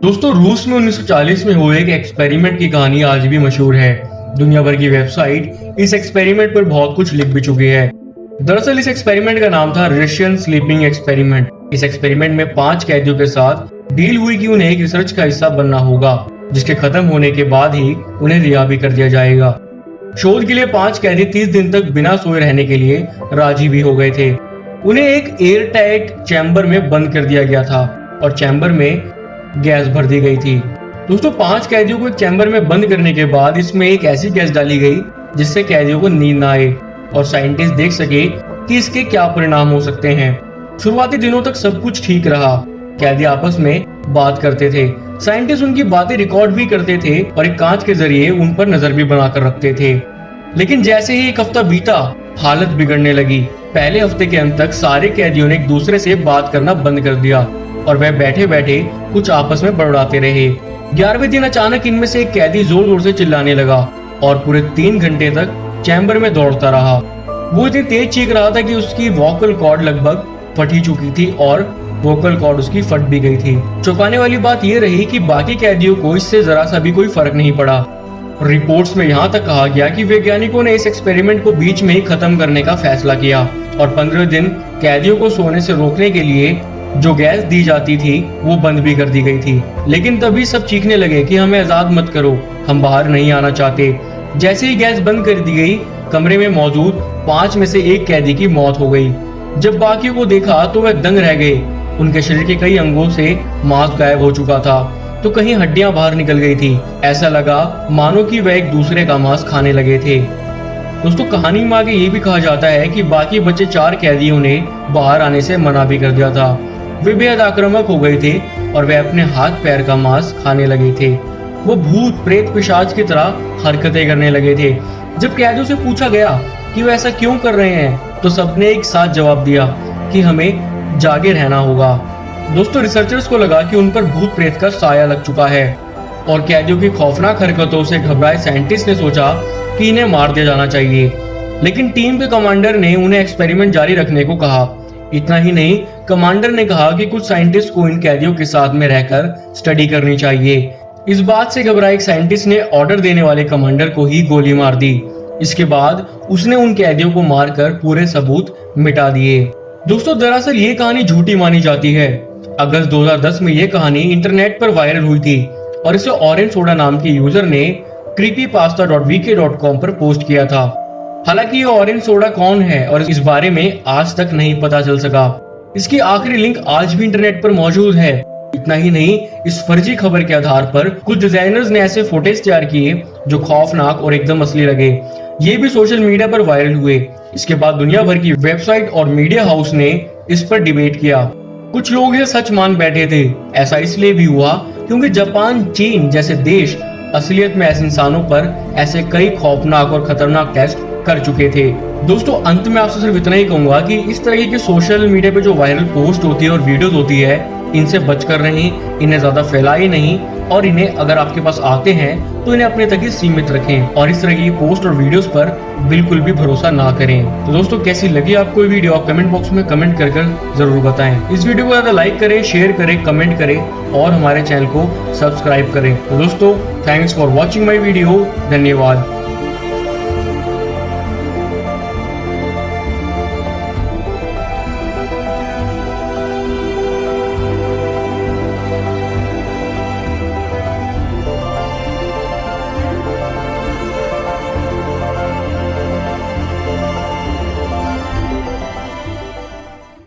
दोस्तों रूस में 1940 में हुए एक एक्सपेरिमेंट की कहानी आज भी मशहूर है। दुनिया भर की वेबसाइट इस एक्सपेरिमेंट पर बहुत कुछ लिख भी चुकी है। दरअसल इस एक्सपेरिमेंट का नाम था रशियन स्लीपिंग एक्सपेरिमेंट। इस एक्सपेरिमेंट में 5 कैदियों के साथ डील हुई कि उन्हें एक रिसर्च का हिस्सा बनना होगा, जिसके खत्म होने के बाद ही उन्हें रिहा भी कर दिया जाएगा। शोध के लिए 5 कैदी 30 दिन तक बिना सोए रहने के लिए राजी भी हो गए थे। उन्हें एक एयर टाइट चैम्बर में बंद कर दिया गया था और चैम्बर में गैस भर दी गई थी। दोस्तों 5 कैदियों को एक चैम्बर में बंद करने के बाद इसमें एक ऐसी गैस डाली गई जिससे कैदियों को नींद ना आए और साइंटिस्ट देख सके कि इसके क्या परिणाम हो सकते हैं। शुरुआती दिनों तक सब कुछ ठीक रहा। कैदी आपस में बात करते थे, साइंटिस्ट उनकी बातें रिकॉर्ड भी करते थे और एक कांच के जरिए उन पर नजर भी बनाकर रखते थे। लेकिन जैसे ही एक हफ्ता बीता, हालत बिगड़ने लगी। पहले हफ्ते के अंत तक सारे कैदियों ने एक दूसरे से बात करना बंद कर दिया और वह बैठे बैठे कुछ आपस में बड़बड़ाते रहे। 11वें दिन अचानक इनमें से एक कैदी जोर जोर से चिल्लाने लगा और पूरे 3 घंटे तक चैम्बर में दौड़ता रहा। वो इतनी तेज चीख रहा था कि उसकी वोकल कॉर्ड लगभग फट ही चुकी थी और वोकल कॉर्ड उसकी फट भी गई थी। चौंकाने वाली बात यह रही कि बाकी कैदियों को इससे जरा सा भी कोई फर्क नहीं पड़ा। रिपोर्ट्स में यहाँ तक कहा गया कि वैज्ञानिकों ने इस एक्सपेरिमेंट को बीच में ही खत्म करने का फैसला किया और 15 दिन कैदियों को सोने से रोकने के लिए जो गैस दी जाती थी वो बंद भी कर दी गई थी। लेकिन तभी सब चीखने लगे कि हमें आजाद मत करो, हम बाहर नहीं आना चाहते। जैसे ही गैस बंद कर दी गई, कमरे में मौजूद 5 में से एक कैदी की मौत हो गई। जब बाकियों को देखा तो वह दंग रह गए। उनके शरीर के कई अंगों से मांस गायब हो चुका था तो कहीं हड्डियां बाहर निकल गई थी। ऐसा लगा मानो कि वह एक दूसरे का मांस खाने लगे थे। दोस्तों कहानी में आगे ये भी कहा जाता है कि बाकी बचे 4 कैदियों ने बाहर आने से मना भी कर दिया था। वे बेहद आक्रामक हो गए थे और वे अपने हाथ पैर का मांस खाने लगे थे। वो भूत प्रेत पिशाच की तरह हरकतें करने लगे थे। जब कैदियों से पूछा गया कि वे ऐसा क्यों कर रहे हैं तो सबने एक साथ जवाब दिया कि हमें जागे रहना होगा। दोस्तों रिसर्चर्स को लगा कि उन पर भूत प्रेत का साया लग चुका है और कैदियों की खौफनाक हरकतों से घबराए साइंटिस्ट ने सोचा कि इन्हें मार दिया जाना चाहिए। लेकिन टीम के कमांडर ने उन्हें एक्सपेरिमेंट जारी रखने को कहा। इतना ही नहीं, कमांडर ने कहा कि कुछ साइंटिस्ट को इन कैदियों के साथ में रहकर स्टडी करनी चाहिए। इस बात से घबराए एक साइंटिस्ट ने ऑर्डर देने वाले कमांडर को ही गोली मार दी। इसके बाद उसने उन कैदियों को मारकर पूरे सबूत मिटा दिए। दोस्तों दरअसल ये कहानी झूठी मानी जाती है। अगस्त 2010 में ये कहानी इंटरनेट पर वायरल हुई थी और इसे ऑरेंज सोडा नाम के यूजर ने creepypasta.vk.com पर पोस्ट किया था। हालांकि ये ऑरेंज सोडा कौन है और इस बारे में आज तक नहीं पता चल सका। इसकी आखिरी लिंक आज भी इंटरनेट पर मौजूद है। इतना ही नहीं, इस फर्जी खबर के आधार पर कुछ डिजाइनर्स ने ऐसे फुटेज तैयार किए जो खौफनाक और एकदम असली लगे। ये भी सोशल मीडिया पर वायरल हुए। इसके बाद दुनिया भर की वेबसाइट और मीडिया हाउस ने इस पर डिबेट किया। कुछ लोग इसे सच मान बैठे थे। ऐसा इसलिए भी हुआ क्योंकि जापान, चीन जैसे देश असलियत में ऐसे इंसानों पर ऐसे कई खौफनाक और खतरनाक टेस्ट कर चुके थे। दोस्तों अंत में आपसे सिर्फ इतना ही कहूंगा कि इस तरह के सोशल मीडिया पे जो वायरल पोस्ट होती है और वीडियोस होती है, इनसे बचकर रहें, इन्हें ज्यादा फैलाएं नहीं और इन्हें अगर आपके पास आते हैं तो इन्हें अपने तक ही सीमित रखें और इस तरह की पोस्ट और वीडियोस पर बिल्कुल भी भरोसा ना करें। तो दोस्तों कैसी लगी आपको ये वीडियो आप कमेंट बॉक्स में कमेंट कर जरूर बताएं। इस वीडियो को ज्यादा लाइक करें, शेयर करें, कमेंट करें और हमारे चैनल को सब्सक्राइब करें। तो दोस्तों thanks for watching my video. धन्यवाद।